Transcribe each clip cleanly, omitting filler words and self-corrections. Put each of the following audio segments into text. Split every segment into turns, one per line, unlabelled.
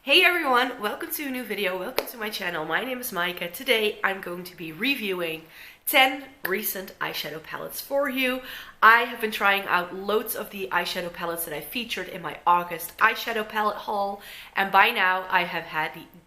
Hey everyone, welcome to a new video, welcome to my channel. My name is Maika. Today I'm going to be reviewing 10 recent eyeshadow palettes for you. I have been trying out loads of the eyeshadow palettes that I featured in my August eyeshadow palette haul, and by now I have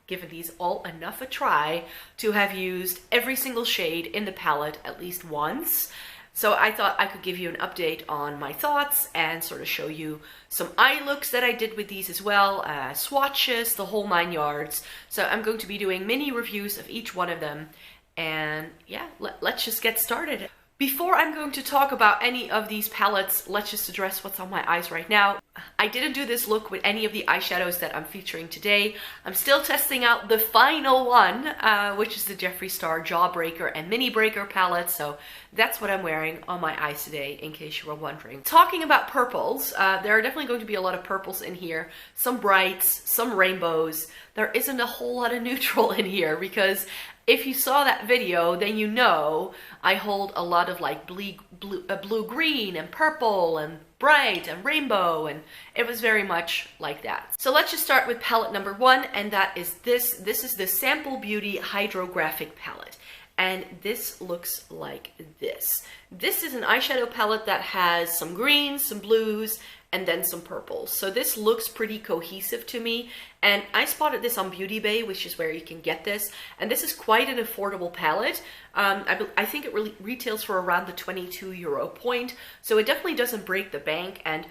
given these all enough a try to have used every single shade in the palette at least once. So I thought I could give you an update on my thoughts and sort of show you some eye looks that I did with these as well, swatches, the whole 9 yards. So I'm going to be doing mini reviews of each one of them. And yeah, let's just get started. Before I'm going to talk about any of these palettes, let's just address what's on my eyes right now. I didn't do this look with any of the eyeshadows that I'm featuring today. I'm still testing out the final one, which is the Jeffree Star Jawbreaker and Mini Breaker palette. So that's what I'm wearing on my eyes today, in case you were wondering. Talking about purples, there are definitely going to be a lot of purples in here. Some brights, some rainbows. There isn't a whole lot of neutral in here because if you saw that video, then you know I hold a lot of like blue-green and purple and bright and rainbow, and it was very much like that. So let's just start with palette number 1, and that is this. This is the Sample Beauty Hydrographic palette, and this looks like this. This is an eyeshadow palette that has some greens, some blues, and then some purples. So this looks pretty cohesive to me. And I spotted this on Beauty Bay, which is where you can get this. And this is quite an affordable palette. I think it really retails for around the €22 point. So it definitely doesn't break the bank. And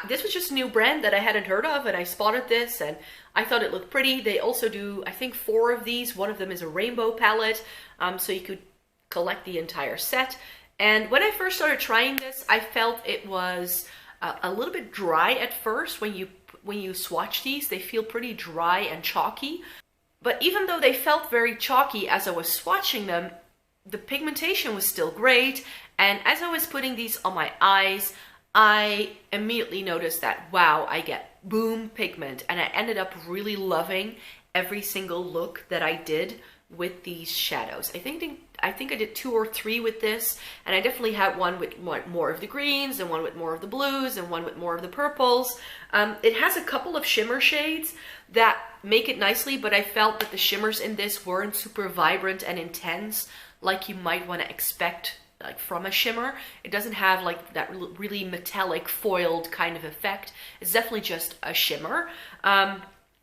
this was just a new brand that I hadn't heard of, and I spotted this and I thought it looked pretty. They also do, I think, 4 of these. One of them is a rainbow palette. So you could collect the entire set. And when I first started trying this, I felt it was a little bit dry at first. When you swatch these, they feel pretty dry and chalky. But even though they felt very chalky as I was swatching them, the pigmentation was still great. And as I was putting these on my eyes, I immediately noticed that, wow, I get boom pigment. And I ended up really loving every single look that I did with these shadows. I think I did 2 or 3 with this, and I definitely had one with more of the greens, and one with more of the blues, and one with more of the purples. It has a couple of shimmer shades that make it nicely, but I felt that the shimmers in this weren't super vibrant and intense like you might want to expect like from a shimmer. It doesn't have like that really metallic foiled kind of effect. It's definitely just a shimmer.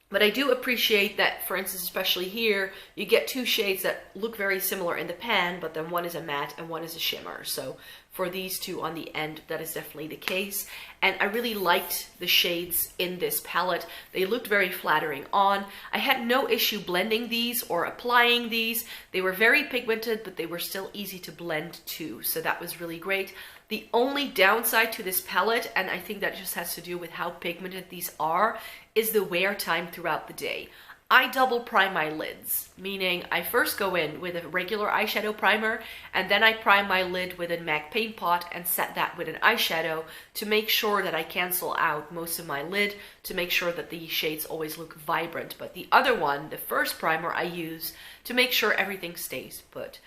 But I do appreciate that, for instance, especially here, you get 2 shades that look very similar in the pan, but then one is a matte and one is a shimmer. So for these 2 on the end, that is definitely the case. And I really liked the shades in this palette. They looked very flattering on. I had no issue blending these or applying these. They were very pigmented, but they were still easy to blend too. So that was really great. The only downside to this palette, and I think that just has to do with how pigmented these are, is the wear time throughout the day. I double prime my lids, meaning I first go in with a regular eyeshadow primer, and then I prime my lid with a MAC paint pot and set that with an eyeshadow to make sure that I cancel out most of my lid, to make sure that the shades always look vibrant. But the other one, the first primer, I use to make sure everything stays put.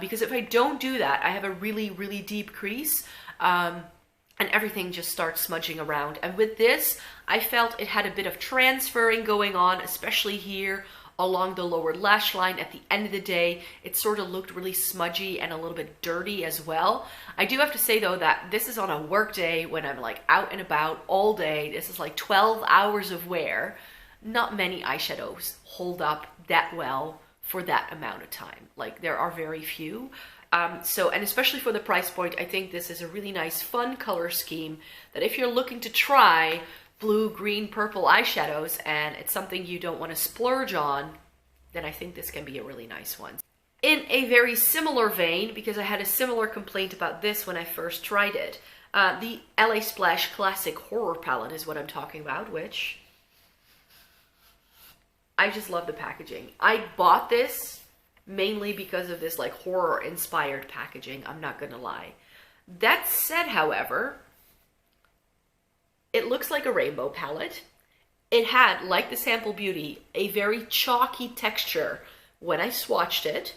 Because if I don't do that, I have a really, really deep crease, and everything just starts smudging around. And with this, I felt it had a bit of transferring going on, especially here along the lower lash line. At the end of the day, it sort of looked really smudgy and a little bit dirty as well. I do have to say though that this is on a work day when I'm like out and about all day. This is like 12 hours of wear. Not many eyeshadows hold up that well for that amount of time. Like, there are very few. And especially for the price point, I think this is a really nice fun color scheme that if you're looking to try blue, green, purple eyeshadows and it's something you don't want to splurge on, then I think this can be a really nice one. In a very similar vein, because I had a similar complaint about this when I first tried it, the LA Splash Classic Horror Palette is what I'm talking about, which I just love the packaging. I bought this mainly because of this like horror inspired packaging, I'm not gonna lie. That said, however, it looks like a rainbow palette. It had, like the Sample Beauty, a very chalky texture when I swatched it.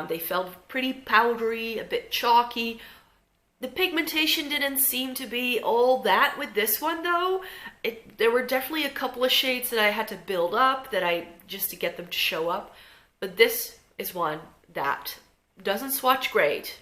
They felt pretty powdery, a bit chalky. The pigmentation didn't seem to be all that with this one though. There were definitely a couple of shades that I had to build up just to get them to show up. But this is one that doesn't swatch great,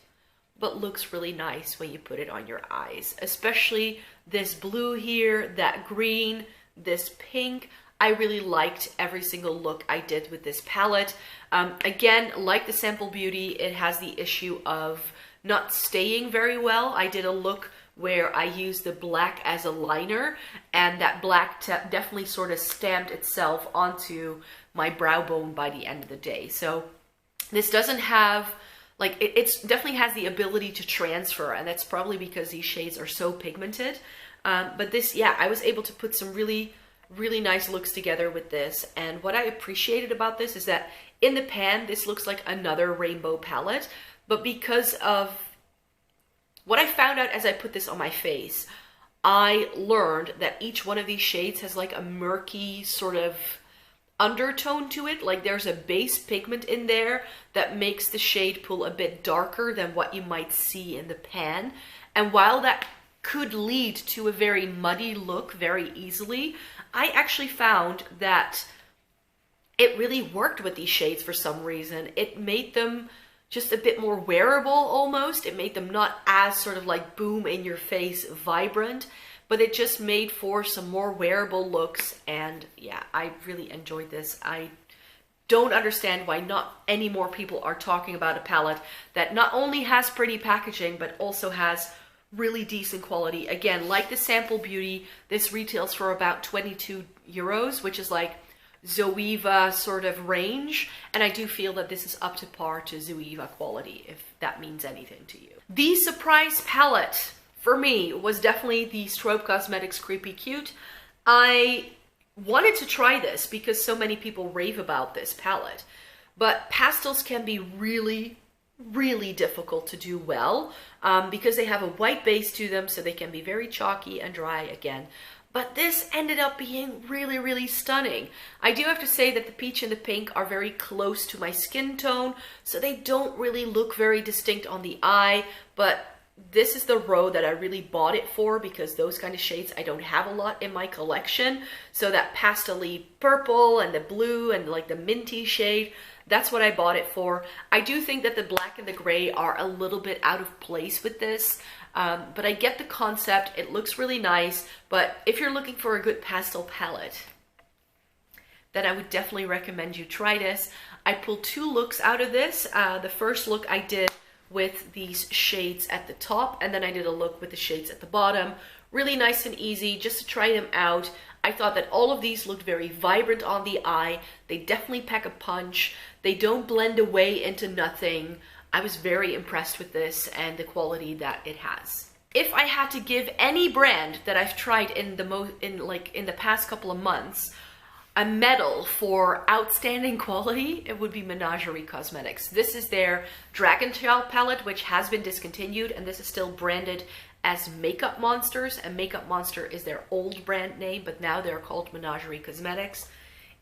but looks really nice when you put it on your eyes. Especially this blue here, that green, this pink. I really liked every single look I did with this palette. Again, like the Sample Beauty, it has the issue of not staying very well. I did a look where I used the black as a liner, and that black definitely sort of stamped itself onto my brow bone by the end of the day. So this doesn't have, like, it definitely has the ability to transfer, and that's probably because these shades are so pigmented. But this, yeah, I was able to put some really nice looks together with this. And what I appreciated about this is that in the pan, this looks like another rainbow palette. But because of what I found out as I put this on my face, I learned that each one of these shades has like a murky sort of undertone to it. Like there's a base pigment in there that makes the shade pool a bit darker than what you might see in the pan. And while that could lead to a very muddy look very easily, I actually found that it really worked with these shades for some reason. It made them just a bit more wearable almost. It made them not as sort of like boom in your face vibrant, but it just made for some more wearable looks. And yeah, I really enjoyed this. I don't understand why not any more people are talking about a palette that not only has pretty packaging, but also has really decent quality. Again, like the Sample Beauty, this retails for about 22 euros, which is like Zoeva sort of range, and I do feel that this is up to par to Zoeva quality, if that means anything to you. The surprise palette for me was definitely the Strop Cosmetics Creepy Cute. I wanted to try this because so many people rave about this palette, but pastels can be really difficult to do well because they have a white base to them, so they can be very chalky and dry again. But this ended up being really stunning. I do have to say that the peach and the pink are very close to my skin tone, so they don't really look very distinct on the eye, but this is the row that I really bought it for because those kind of shades I don't have a lot in my collection. So that pastel-y purple and the blue and like the minty shade, that's what I bought it for. I do think that the black and the gray are a little bit out of place with this. But I get the concept. It looks really nice, but if you're looking for a good pastel palette, then I would definitely recommend you try this. I pulled two looks out of this. The first look I did with these shades at the top, and then I did a look with the shades at the bottom. Really nice and easy just to try them out. I thought that all of these looked very vibrant on the eye. They definitely pack a punch. They don't blend away into nothing. I was very impressed with this and the quality that it has. If I had to give any brand that I've tried in the past couple of months a medal for outstanding quality, it would be Menagerie Cosmetics. This is their Dragon Child palette, which has been discontinued, and this is still branded as Makeup Monsters, and Makeup Monster is their old brand name, but now they're called Menagerie Cosmetics.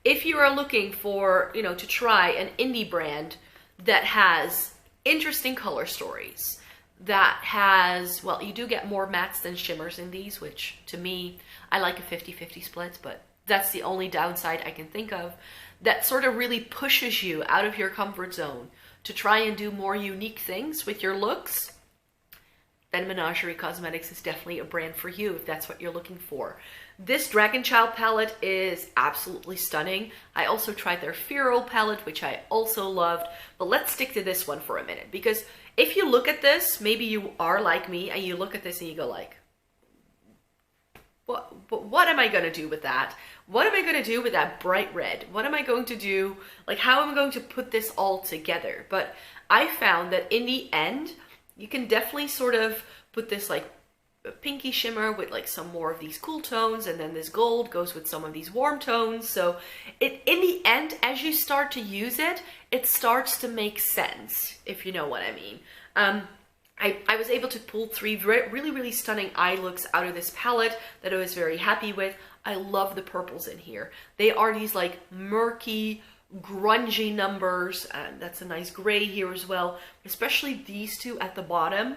If you are looking for, to try an indie brand that has interesting color stories, that has, well, you do get more mattes than shimmers in these, which to me, I like a 50-50 split, but that's the only downside I can think of, that sort of really pushes you out of your comfort zone to try and do more unique things with your looks, then Menagerie Cosmetics is definitely a brand for you if that's what you're looking for. This Dragon Child palette is absolutely stunning. I also tried their Feral palette, which I also loved, but let's stick to this one for a minute, because if you look at this, maybe you are like me and you look at this and you go like, what am I going to do with that? What am I going to do with that bright red? What am I going to do? Like, how am I going to put this all together? But I found that in the end, you can definitely sort of put this like a pinky shimmer with like some more of these cool tones, and then this gold goes with some of these warm tones. So in the end, as you start to use it, it starts to make sense, if you know what I mean. I was able to pull three really stunning eye looks out of this palette that I was very happy with. I love the purples in here. They are these like murky, grungy numbers, and that's a nice gray here as well. Especially these two at the bottom,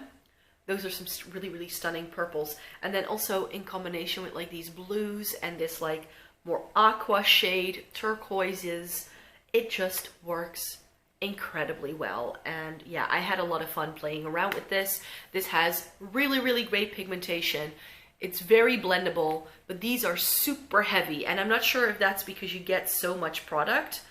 Those are some really, really stunning purples. And then also in combination with like these blues and this like more aqua shade, turquoises, it just works incredibly well. And yeah, I had a lot of fun playing around with this. This has really, really great pigmentation. It's very blendable, but these are super heavy. And I'm not sure if that's because you get so much product.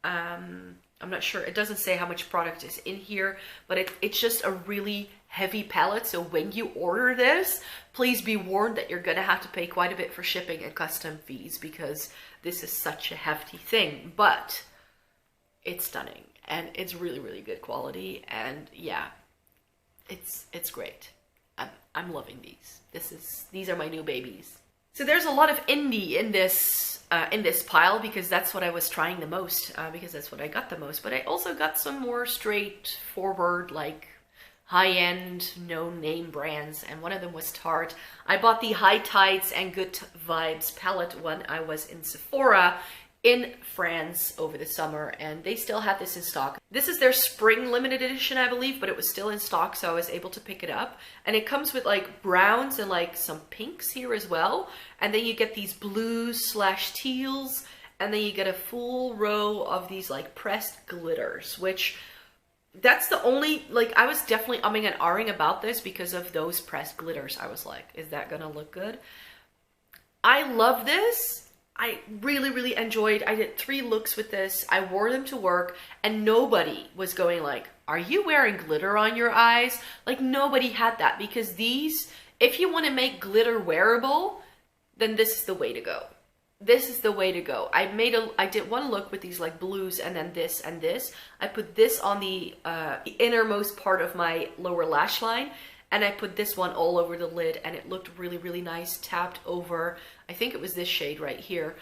I'm not sure. It doesn't say how much product is in here, but it's just a really heavy palette. So when you order this, please be warned that you're gonna have to pay quite a bit for shipping and custom fees because this is such a hefty thing, but it's stunning and it's really, really good quality. And yeah, it's great. I'm loving these. These are my new babies. So there's a lot of indie in this pile because that's what I was trying the most, because that's what I got the most. But I also got some more straightforward, like high-end, no-name brands, and one of them was Tarte. I bought the High Tides and Good Vibes palette when I was in Sephora in France over the summer, and they still had this in stock. This is their spring limited edition, I believe, but it was still in stock, so I was able to pick it up. And it comes with like browns and like some pinks here as well. And then you get these blues slash teals, and then you get a full row of these like pressed glitters, which that's the only, like, I was definitely umming and ahhing about this because of those pressed glitters. I was like, is that gonna look good? I love this. I really, really enjoyed. I did 3 looks with this. I wore them to work and nobody was going like, are you wearing glitter on your eyes? Like, nobody had that, because these, if you want to make glitter wearable, then this is the way to go. This is the way to go. I did one look with these like blues and then this and this. I put this on the innermost part of my lower lash line, and I put this one all over the lid, and it looked really, really nice, tapped over. I think it was this shade right here.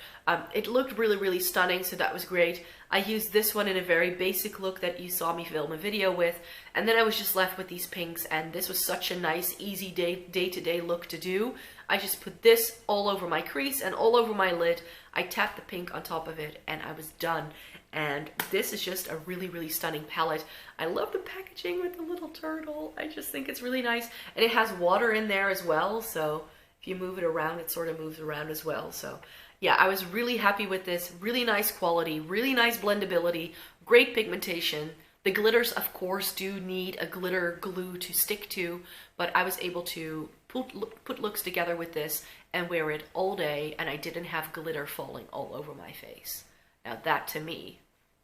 It looked really, really stunning, so that was great. I used this one in a very basic look that you saw me film a video with, and then I was just left with these pinks, and this was such a nice, easy day-to-day look to do. I just put this all over my crease and all over my lid. I tapped the pink on top of it, and I was done. And this is just a really, really stunning palette. I love the packaging with the little turtle. I just think it's really nice. And it has water in there as well, so if you move it around, it sort of moves around as well. So yeah, I was really happy with this. Really nice quality, really nice blendability, great pigmentation. The glitters, of course, do need a glitter glue to stick to, but I was able to put looks together with this and wear it all day, and I didn't have glitter falling all over my face. Now that, to me,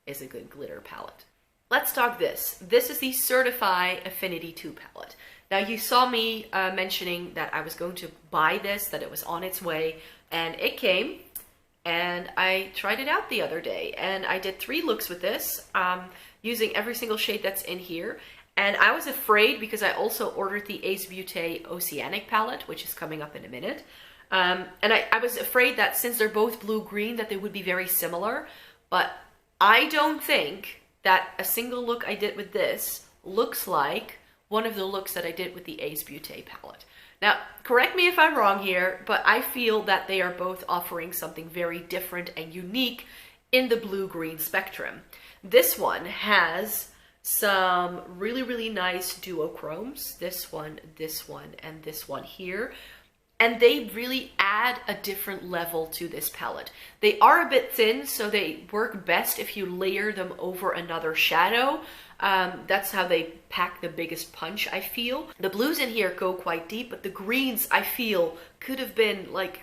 is a good glitter palette. Let's talk this. This is the Certify Affinity 2 palette. Now, you saw me mentioning that I was going to buy this, that it was on its way, and it came, and I tried it out the other day, and I did 3 looks with this, using every single shade that's in here. And I was afraid, because I also ordered the Ace Beauty Oceanic palette, which is coming up in a minute. And I was afraid that since they're both blue-green, that they would be very similar. But I don't think that a single look I did with this looks like one of the looks that I did with the Ace Beauty palette. Now, correct me if I'm wrong here, but I feel that they are both offering something very different and unique in the blue-green spectrum. This one has some really, really nice duochromes. This one, and this one here. And they really add a different level to this palette. They are a bit thin, so they work best if you layer them over another shadow. That's how they pack the biggest punch, I feel. The blues in here go quite deep, but the greens, I feel, could have been like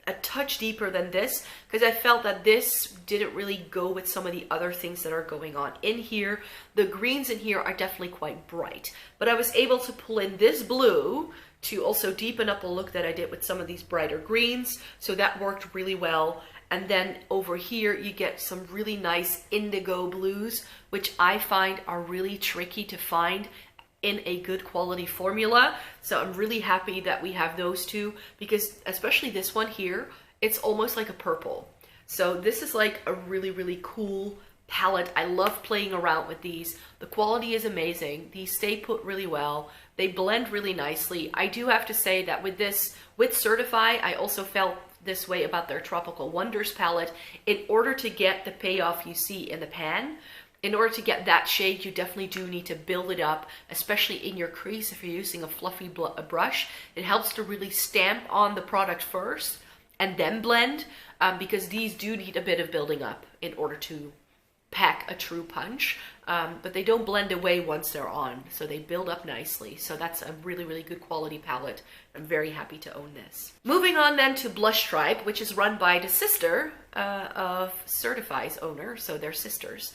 a touch deeper than this, because I felt that this didn't really go with some of the other things that are going on in here. The greens in here are definitely quite bright, but I was able to pull in this blue to also deepen up a look that I did with some of these brighter greens, so that worked really well. And then over here you get some really nice indigo blues, which I find are really tricky to find in a good quality formula. So I'm really happy that we have those two, because especially this one here, it's almost like a purple. So this is like a really, really cool palette. I love playing around with these. The quality is amazing. These stay put really well. They blend really nicely. I do have to say that with this, with Certify, I also felt this way about their Tropical Wonders palette. In order to get the payoff you see in the pan, in order to get that shade, you definitely do need to build it up, especially in your crease. If you're using a fluffy brush, it helps to really stamp on the product first and then blend, because these do need a bit of building up in order to pack a true punch, but they don't blend away once they're on, so they build up nicely. So that's a really, really good quality palette. I'm very happy to own this. Moving on then to Blush Tribe, which is run by the sister of Certify's owner, so they're sisters.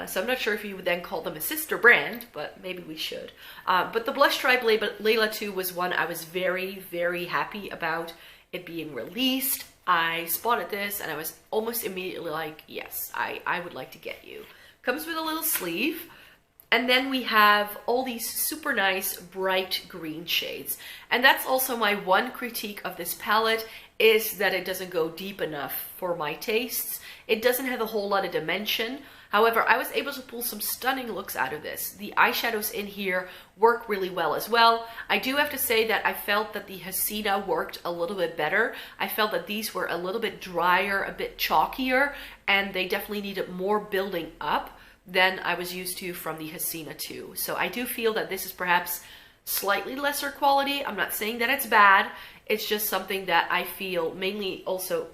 So I'm not sure if you would then call them a sister brand, but maybe we should. But the Blush Tribe Layla 2 was one I was very, very happy about it being released. I spotted this and I was almost immediately like, yes, I would like to get you. Comes with a little sleeve. And then we have all these super nice bright green shades. And that's also my one critique of this palette, is that it doesn't go deep enough for my tastes. It doesn't have a whole lot of dimension. However, I was able to pull some stunning looks out of this. The eyeshadows in here work really well as well. I do have to say that I felt that the Hasina worked a little bit better. I felt that these were a little bit drier, a bit chalkier, and they definitely needed more building up than I was used to from the Hasina 2. So I do feel that this is perhaps slightly lesser quality. I'm not saying that it's bad. It's just something that I feel mainly also,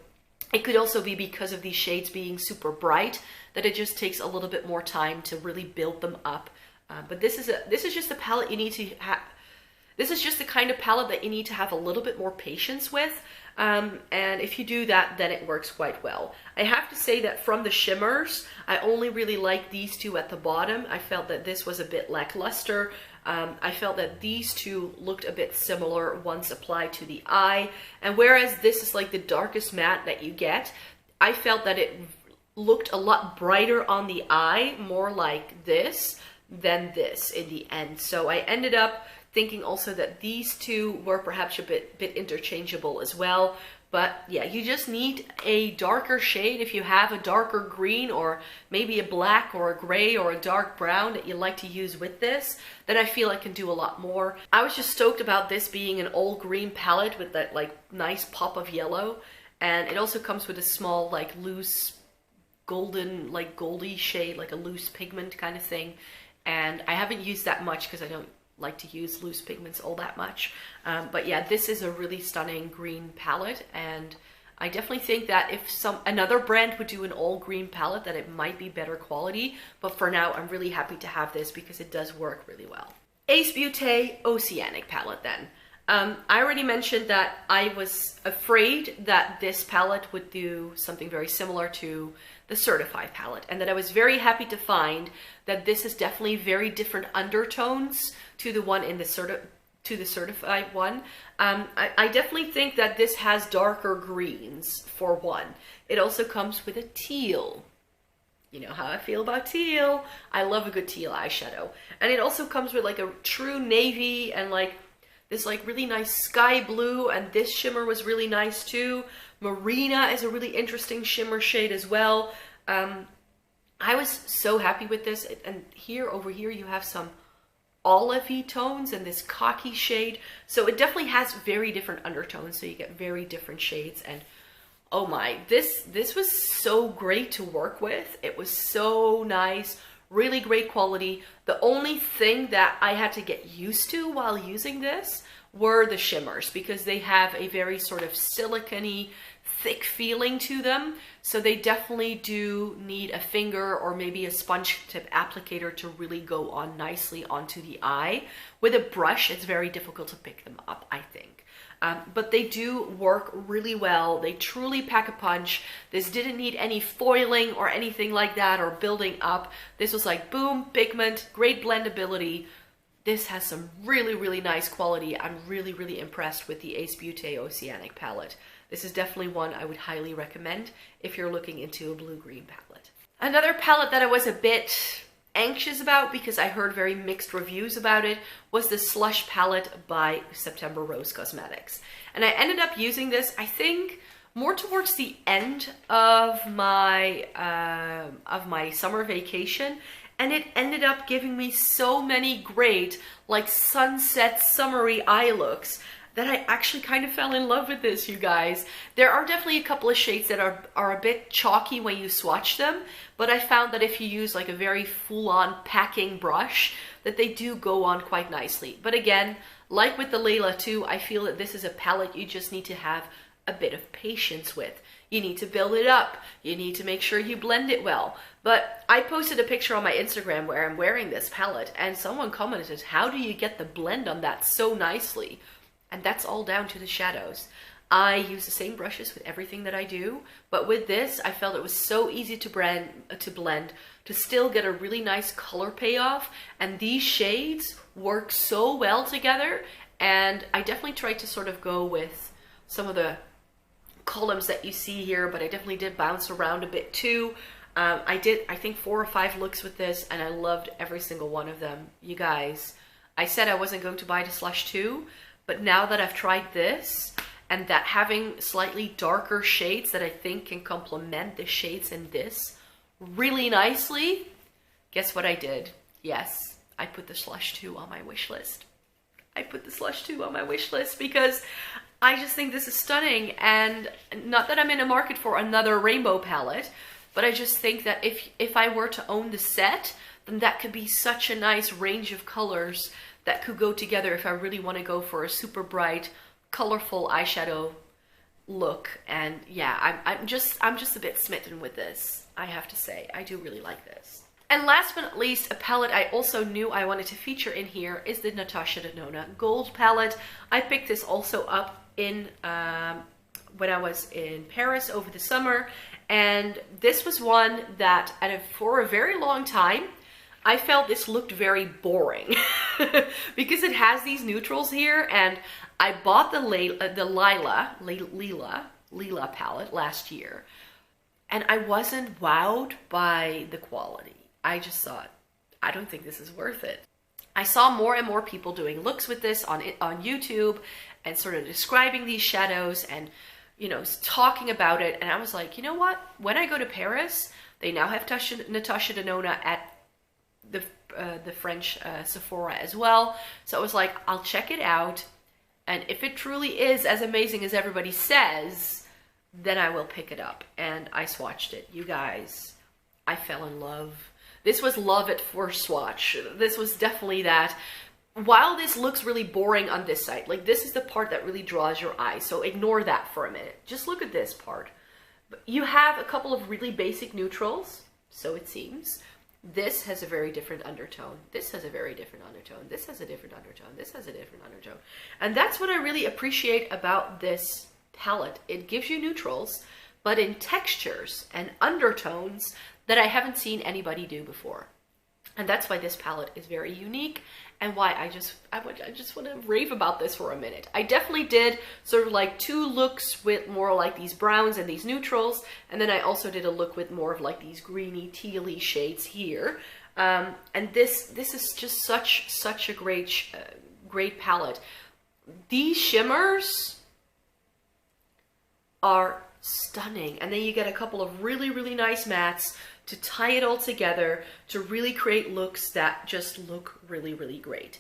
it could also be because of these shades being super bright, that it just takes a little bit more time to really build them up. But this is just a palette you need to have. This is just the kind of palette that you need to have a little bit more patience with. And if you do that, then it works quite well. I have to say that from the shimmers, I only really like these two at the bottom. I felt that this was a bit lackluster. I felt that these two looked a bit similar once applied to the eye. And whereas this is like the darkest matte that you get, I felt that it looked a lot brighter on the eye, more like this than this in the end. So I ended up thinking also that these two were perhaps a bit interchangeable as well. But yeah, you just need a darker shade. If you have a darker green or maybe a black or a gray or a dark brown that you like to use with this, then I feel I can do a lot more. I was just stoked about this being an all green palette with that like nice pop of yellow. And it also comes with a small like loose golden, like goldy shade, like a loose pigment kind of thing. And I haven't used that much because I don't like to use loose pigments all that much. But yeah, this is a really stunning green palette, and I definitely think that if another brand would do an all green palette, that it might be better quality. But for now, I'm really happy to have this because it does work really well. Ace Beauty Oceanic palette then. I already mentioned that I was afraid that this palette would do something very similar to the Certify palette, and that I was very happy to find that this is definitely very different undertones to the one in the Certified one. I definitely think that this has darker greens for one. It also comes with a teal. You know how I feel about teal. I love a good teal eyeshadow. And it also comes with like a true navy and like this like really nice sky blue, and this shimmer was really nice too. Marina is a really interesting shimmer shade as well. I was so happy with this. And here, over here, you have some olivey tones and this cocky shade. So it definitely has very different undertones. So you get very different shades. And oh my, this was so great to work with. It was so nice. Really great quality. The only thing that I had to get used to while using this were the shimmers, because they have a very sort of silicone-y, thick feeling to them. So they definitely do need a finger or maybe a sponge tip applicator to really go on nicely onto the eye. With a brush, it's very difficult to pick them up, I think. But they do work really well. They truly pack a punch. This didn't need any foiling or anything like that or building up. This was like boom, pigment, great blendability. This has some really, really nice quality. I'm really, really impressed with the Ace Beauty Oceanic palette. This is definitely one I would highly recommend if you're looking into a blue-green palette. Another palette that I was a bit anxious about because I heard very mixed reviews about it was the Slush palette by September Rose Cosmetics. And I ended up using this, I think, more towards the end of my summer vacation, and it ended up giving me so many great like sunset summery eye looks that I actually kind of fell in love with this, you guys. There are definitely a couple of shades that are a bit chalky when you swatch them, but I found that if you use like a very full-on packing brush, that they do go on quite nicely. But again, like with the Layla too, I feel that this is a palette you just need to have a bit of patience with. You need to build it up. You need to make sure you blend it well. But I posted a picture on my Instagram where I'm wearing this palette, and someone commented, how do you get the blend on that so nicely? And that's all down to the shadows. I use the same brushes with everything that I do, but with this, I felt it was so easy to blend, to still get a really nice color payoff, and these shades work so well together. And I definitely tried to sort of go with some of the columns that you see here, but I definitely did bounce around a bit too. I did, I think, 4 or 5 looks with this, and I loved every single one of them. You guys, I said I wasn't going to buy the Slush 2, but now that I've tried this, and that having slightly darker shades that I think can complement the shades in this really nicely, guess what I did? Yes, I put the Slush 2 on my wish list. I put the Slush 2 on my wish list because I just think this is stunning. And not that I'm in a market for another rainbow palette, but I just think that if I were to own the set, then that could be such a nice range of colors that could go together if I really want to go for a super bright, colorful eyeshadow look. And yeah, I'm just a bit smitten with this, I have to say. I do really like this. And last but not least, a palette I also knew I wanted to feature in here is the Natasha Denona Gold palette. I picked this also up in when I was in Paris over the summer, and this was one that for a very long time I felt this looked very boring because it has these neutrals here, and I bought the Lila palette last year, and I wasn't wowed by the quality. I just thought, I don't think this is worth it. I saw more and more people doing looks with this on YouTube and sort of describing these shadows and, you know, talking about it. And I was like, you know what? When I go to Paris, they now have Natasha Denona at the French Sephora as well. So I was like, I'll check it out. And if it truly is as amazing as everybody says, then I will pick it up. And I swatched it. You guys, I fell in love. This was love at first swatch. This was definitely that. While this looks really boring on this side, like this is the part that really draws your eye, so ignore that for a minute. Just look at this part. You have a couple of really basic neutrals, so it seems. This has a very different undertone. This has a very different undertone. This has a different undertone. This has a different undertone. And that's what I really appreciate about this palette. It gives you neutrals, but in textures and undertones that I haven't seen anybody do before. And that's why this palette is very unique, and why I just want to rave about this for a minute. I definitely did sort of like 2 looks with more like these browns and these neutrals, and then I also did a look with more of like these greeny, tealy shades here. And this is just such a great palette. These shimmers are stunning, and then you get a couple of really nice mattes to tie it all together to really create looks that just look really great.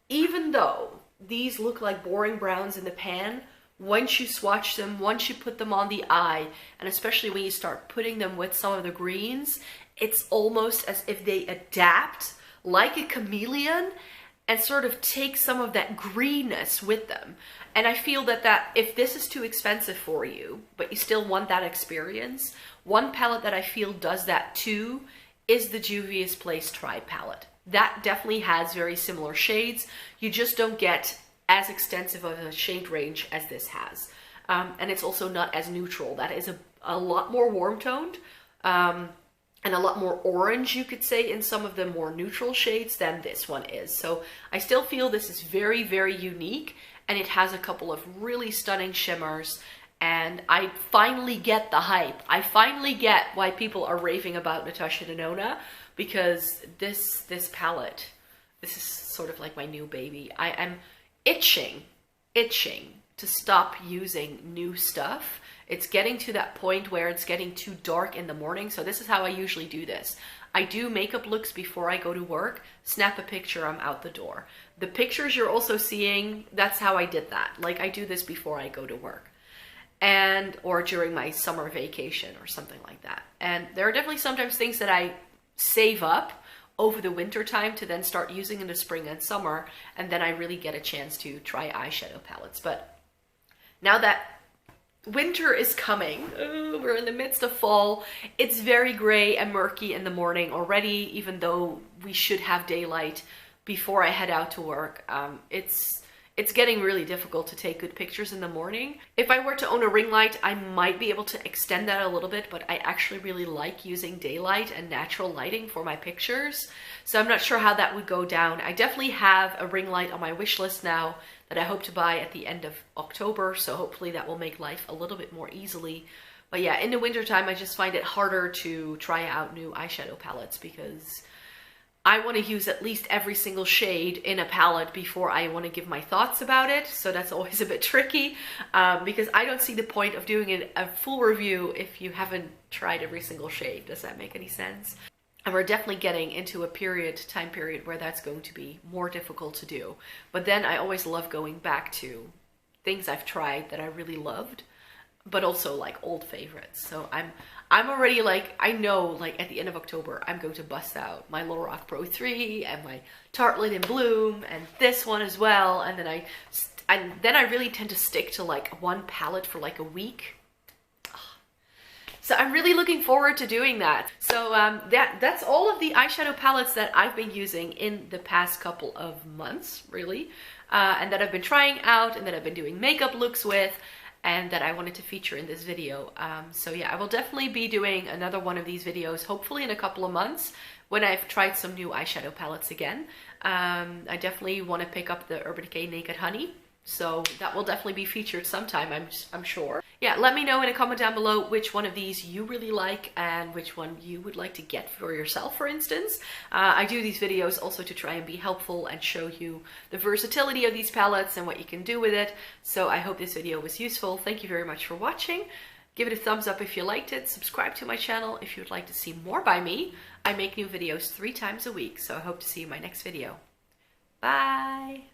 Even though these look like boring browns in the pan, once you swatch them, once you put them on the eye, and especially when you start putting them with some of the greens, it's almost as if they adapt like a chameleon and sort of take some of that greenness with them. And I feel that if this is too expensive for you, but you still want that experience, one palette that I feel does that too is the Juvia's Place Tribe palette. That definitely has very similar shades. You just don't get as extensive of a shade range as this has. And it's also not as neutral. That is a lot more warm-toned and a lot more orange, you could say, in some of the more neutral shades than this one is. So I still feel this is very unique, and it has a couple of really stunning shimmers. And I finally get the hype. I finally get why people are raving about Natasha Denona, because this palette, this is sort of like my new baby. I am itching to stop using new stuff It's getting to that point where it's getting too dark in the morning. So this is how I usually do this. I do makeup looks before I go to work, snap a picture, I'm out the door. The pictures you're also seeing, that's how I did that. Like I do this before I go to work. Or during my summer vacation or something like that. And there are definitely sometimes things that I save up over the winter time to then start using in the spring and summer, and then I really get a chance to try eyeshadow palettes. But now that winter is coming, we're in the midst of fall, it's very gray and murky in the morning already, even though we should have daylight before I head out to work. It's getting really difficult to take good pictures in the morning. If I were to own a ring light, I might be able to extend that a little bit, but I actually really like using daylight and natural lighting for my pictures. So I'm not sure how that would go down. I definitely have a ring light on my wish list now that I hope to buy at the end of October. So hopefully that will make life a little bit more easily. But yeah, in the wintertime, I just find it harder to try out new eyeshadow palettes because I want to use at least every single shade in a palette before I want to give my thoughts about it. So that's always a bit tricky because I don't see the point of doing a full review if you haven't tried every single shade. Does that make any sense? And we're definitely getting into a time period where that's going to be more difficult to do. But then I always love going back to things I've tried that I really loved, but also like old favorites. So I'm already like, I know like at the end of October, I'm going to bust out my Lorac Pro 3 and my Tarte Lid in Bloom and this one as well. And then I really tend to stick to like one palette for like a week. So I'm really looking forward to doing that. So that's all of the eyeshadow palettes that I've been using in the past couple of months, really. And that I've been trying out and that I've been doing makeup looks with, and that I wanted to feature in this video. So yeah, I will definitely be doing another one of these videos, hopefully in a couple of months, when I've tried some new eyeshadow palettes again. I definitely want to pick up the Urban Decay Naked Honey, so that will definitely be featured sometime, I'm sure. Yeah, let me know in a comment down below which one of these you really like and which one you would like to get for yourself, for instance. I do these videos also to try and be helpful and show you the versatility of these palettes and what you can do with it. So I hope this video was useful. Thank you very much for watching. Give it a thumbs up if you liked it. Subscribe to my channel if you'd like to see more by me. I make new videos 3 times a week, so I hope to see you in my next video. Bye!